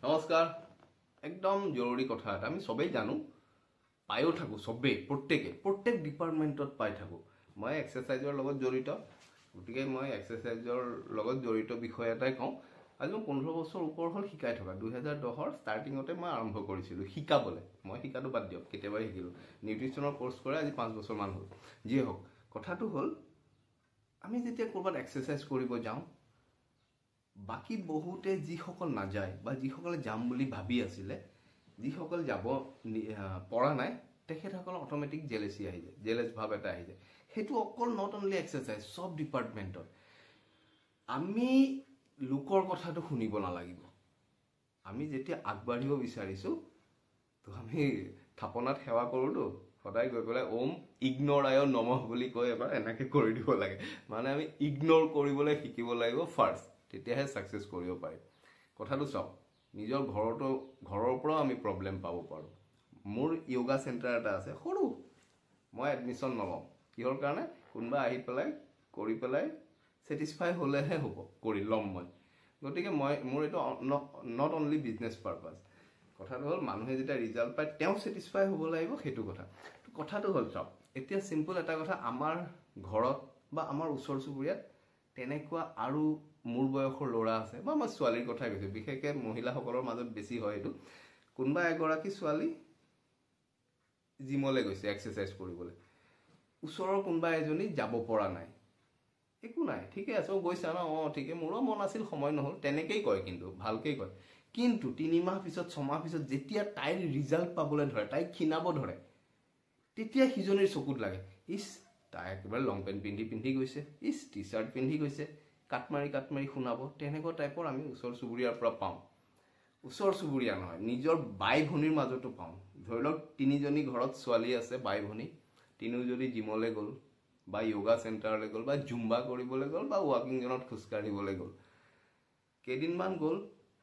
নমস্কাৰ একদম জৰুৰী কথা এটা আমি সবেই জানো পায়ো থাকো সবেই প্ৰত্যেক ডিপাৰ্টমেণ্টত পাই থাকো মই এক্সাৰসাইজৰ লগত জড়িত গতিকে মই এক্সাৰসাইজৰ লগত জড়িত বিষয় এটাই কওঁ আজি 15 বছৰ ওপৰ হল শিকাই থকা 2010ৰ ষ্টাৰ্টিংতে মই আৰম্ভ কৰিছিলো শিকাবলে মই শিকাটো বাদ দিয়ক কেতিয়াবা শিকিলো নিউট্ৰিচনৰ কোৰ্স কৰে আজি 5 বছৰ মান হল যি হোক কথাটো হল আমি যেতিয়া কৰবাত এক্সাৰসাইজ কৰিব যাওঁ বাকি বহুতে যিসকল না যায় বা যিসকলে যাম বুলি ভাবি আছিল যিসকল যাব পৰা নাই তেখেতসকল অটোমেটিক জেলেসি আহি যায় জেলেস ভাব এটা আহি যায় হেতু অকল নট অনলি এক্সাৰসাইজ সব ডিপাৰ্টমেণ্টত আমি লোকৰ কথাটো শুনিব নালাগিব আমি যেতিয়া আগবাঢ়িব বিচাৰিছো তো আমি থাপনাত সেৱা কৰোটো সদায় গৈ পেলাই ওম ইগনোৰায় নমঃ বুলি কয় এবাৰ এনেকৈ কৰি দিব লাগে মানে আমি ইগনোৰ কৰিবলৈ শিকিব লাগিব ফাৰ্ষ্ট তেতিয়াহে সাকসেস কৰিব পাৰিম কথাটো চাও নিজৰ ঘৰৰ পৰা আমি প্ৰবলেম পাব পাৰো মোৰ যোগা সেন্টাৰ এটা আছে সৰু মই এডমিশন নলম কিহৰ কাৰণে কোনবা আহি পেলাই কৰি পেলাই স্যাটিসফাই হলেহে হ'ব কৰি লম মই গতিকে মই মোৰ এটো নট অনলি বিজনেস পাৰপাস কথাটো হল মানুহে যেটা ৰিজাল্ট পায় তেও স্যাটিসফাই হ'ব লাগিব হেতু কথাটো হল চাও এতিয়া সিম্পল এটা কথা আমাৰ ঘৰত বা আমাৰ ওচৰ চুবুৰীয়াত তেনেকুৱা আৰু মোৰ বয়সৰ লৰা আছে বা মই ছোৱালীৰ কথা কৈছো বিশেষকে মহিলাসকলৰ মাজত বেছি হয় এটো কোনবা এগৰাকী ছোৱালী জিমলে গৈছে এক্সাৰসাইজ কৰিবলৈ ওচৰৰ কোনবা এজনী যাব পৰা নাই একো নাই ঠিকে আছে গৈছা না ঠিকে মোৰো মন আছিল সময় নহল তেনেকেই কয় কিন্তু ভালকেই কয় কিন্তু 3 মাহ পিছত 6 মাহ পিছত যেতিয়া তাইৰ ৰিজাল্ট পাবলৈ ধৰে তাই খিনাব ধৰে তেতিয়া হিজনীৰ চকুত লাগে ইস তাই একেবাৰে লং পেন্ট পিন্ধি গৈছে ইস টি-শাৰ্ট পিন্ধি গৈছে কাটমাৰি শুনাব তেনেকুৱা টাইপৰ আমি ওচৰ চুবুৰীয়াৰ পৰা পাওঁ ওচৰ চুবুৰীয়া নহয় নিজৰ বাই ভনীৰ মাজতো পাওঁ ধৰি লওক তিনিজনী ঘৰত ছোৱালী আছে বাই ভনী তিনিও যদি জিমলে গল বা যোগা সেন্টাৰলে গল বা জুম্বা কৰিবলৈ গল বা ওয়াকিং জনত খুস্কাৰিবলৈ গল কেদিনমান গল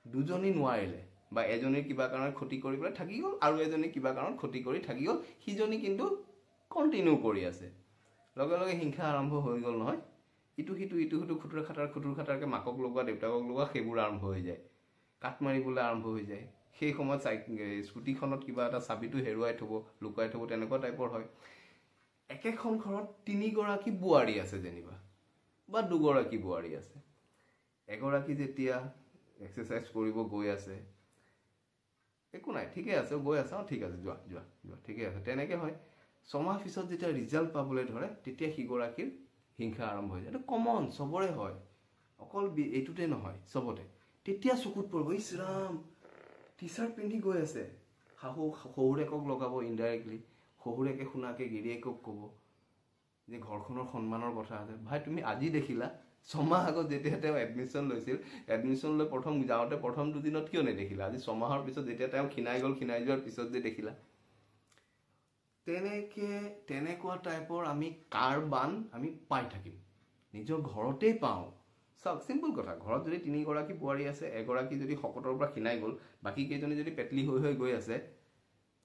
দুজনী নোৱাৰিলে বা এজনী কিবা কাৰণত ক্ষতি কৰি পেলাই থাকি গল আৰু এজনী কিবা কাৰণত ক্ষতি কৰি থাকি গল হিজনী কিন্তু কন্টিনিউ কৰি আছে লগে লগে হিংসা আৰম্ভ হৈ গল নহয় ইটো খুটুৰ খাটাৰকে মাকক লগোৱা দেউতাকক লগোৱা সেইবোৰ আৰম্ভ হৈ যায় কাট মাৰিবলৈ আৰম্ভ হৈ যায় সেই সময়ত স্কুটিখনত কিবা এটা চাবিটো হেৰুৱাই থব লুকাই থব তেনেকুৱা টাইপৰ হয় একেখন ঘৰত 3 গৰাকী বুৱাৰী আছে যেনিবা বা 2 গৰাকী বুৱাৰী আছে এগৰাকী যেতিয়া এক্সাৰসাইজ কৰিব গৈ আছে একো নাই ঠিকে আছে গৈ আছে ঠিক আছে যোৱা ঠিকে আছে তেনেকে হয় ছমাহ পিছত যেতিয়া ৰিজাল্ট পাবলৈ ধৰে তেতিয়া হিগৰাকীৰ হিংসা আৰম্ভ হৈ যায় এটা কমন সবৰে হয় অকল এটুতে নহয় সবতে তেতিয়া চকুত পৰিব ইছৰাম টি-শাৰ্ট পিন্ধি গৈ আছে শহুৰেকক লগাব ইনডাইৰেক্টলি শহুৰেকে শুনাকে গিৰিয়েকক ক'ব যে ঘৰখনৰ সন্মানৰ কথা আছে ভাই তুমি আজি দেখিলা ছমাহ আগত যেতিয়া তেওঁ এডমিশন লৈছিল এডমিশন লৈ প্ৰথম যাওঁতে প্ৰথম দুদিনত কিয় নেদেখিলা আজি ছমাহৰ পিছত যেতিয়া তেওঁ খিনাই যোৱাৰ পিছত যে দেখিলা তেনেকুৱা টাইপৰ আমি কাৰবান আমি পাই থাকিম নিজৰ ঘৰতেই পাওঁ সব সিম্পল কথা ঘৰত যদি 3 গৰাকী বুৱাৰী আছে এগৰাকী যদি শকতৰ পৰা খিনাই গল বাকি কেইজনী যদি পেটলি হৈ গৈ আছে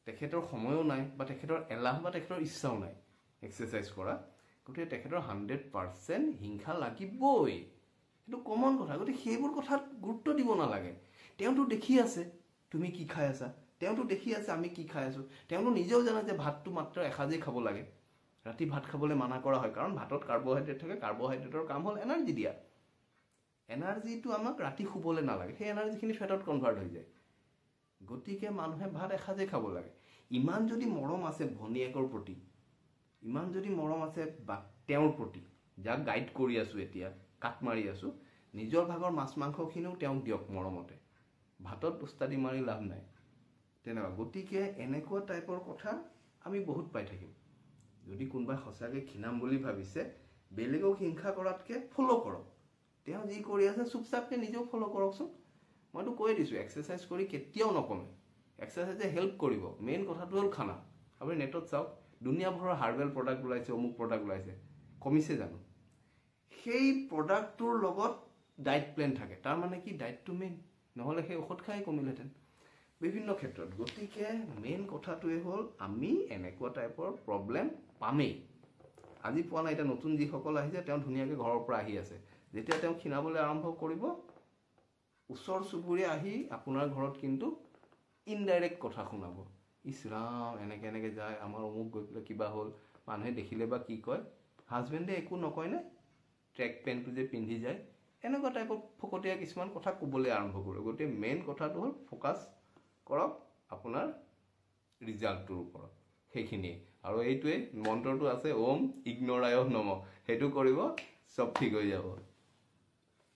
তেখেতৰ সময়ও নাই বা তেখেতৰ এলাহ বা তেখেতৰ ইচ্ছাও নাই এক্সাৰসাইজ কৰা গতিকে তেখেতৰ 100% হিংসা লাগিবই এটো কমন কথা গতিকে সেইবোৰ কথাত গুৰুত্ব দিব নালাগে তেওঁটো দেখি আছে তুমি কি খাই আছা তেওঁটো দেখি আছে আমি কি খাই আছো তেওঁটো নিজেও জানে যে ভাতটো মাত্ৰ এসাজেই খাব লাগে ৰাতি ভাত খাবলৈ মানা কৰা হয় কাৰণ ভাতত কাৰ্বোহাইড্ৰেট থাকে কাৰ্বোহাইড্ৰেটৰ কাম হ'ল এনাৰ্জি দিয়া এনাৰ্জিটো আমাক ৰাতি শুবলৈ নালাগে সেই এনাৰ্জিখিনি ফেটত কনভাৰ্ট হৈ যায় গতিকে মানুহে ভাত এসাজেই খাব লাগে ইমান যদি মৰম আছে ভনীয়েকৰ প্ৰতি ইমান যদি মৰম আছে বা তেওঁৰ প্ৰতি যাক গাইড কৰি আছো এতিয়া কাট মাৰি আছো নিজৰ ভাগৰ মাছ মাংসখিনিও তেওঁক দিয়ক মৰমতে ভাতত উস্তাদি মাৰি লাভ নাই তেনেকুৱা গতিকে এনেকুৱা টাইপৰ কথা আমি বহুত পাই থাকিম যদি কোনবাই সঁচাকে খিনাম বুলি ভাবিছে বেলেগক হিংসা কৰাতকে ফলো কৰক তেওঁ যি কৰি আছে চুপচাপকে নিজেও ফলো কৰকচোন মইতো কৈ দিছো এক্সাৰসাইজ কৰি কেতিয়াও নকমে এক্সাৰসাইজে হেল্প কৰিব মেইন কথাটো হ'ল খানা আপুনি নেটত চাওক দুনিয়া ভৰৰ হাৰ্বেল প্ৰডাক্ট ওলাইছে অমুক প্ৰডাক্ট ওলাইছে কমিছে জানো সেই প্ৰডাক্টটোৰ লগত ডায়েট প্লেন থাকে তাৰ মানে কি ডায়েটটো মেইন নহলে সেই ঔষধ খাই কমিলেতেন বিভিন্ন ক্ষেত্ৰত গতিকে মেইন কথাটোৱে হ'ল আমি এনেকুৱা টাইপৰ প্ৰবলেম পামেই আজি পোৱা নাই এটা নতুন যিসকল আহিছে তেওঁ ধুনীয়াকৈ ঘৰৰ পৰা আহি আছে যেতিয়া তেওঁ খিনাবলৈ আৰম্ভ কৰিব ওচৰ চুবুৰীয়া আহি আপোনাৰ ঘৰত কিন্তু ইনডাইৰেক্ট কথা শুনাব, ইছ ৰাম এনেকৈ এনেকৈ যায়, আমাৰ অমুক গৈ পেলাই কিবা হ'ল, মানুহে দেখিলে বা কি কয়, হাজবেণ্ডে একো নকয়নে, ট্ৰেক পেণ্টটো যে পিন্ধি যায়, এনেকুৱা টাইপৰ ফকতীয়া কিছুমান কথা ক'বলৈ আৰম্ভ কৰে। গতিকে মেইন কথাটো হ'ল ফ'কাছ কৰক আপোনাৰ ৰিজাল্টটোৰ ওপৰত, সেইখিনিয়ে। আৰু এইটোৱে মন্ত্ৰটো আছে ওম ইগ্নৰায় নম, সেইটো কৰিব, চব ঠিক হৈ যাব।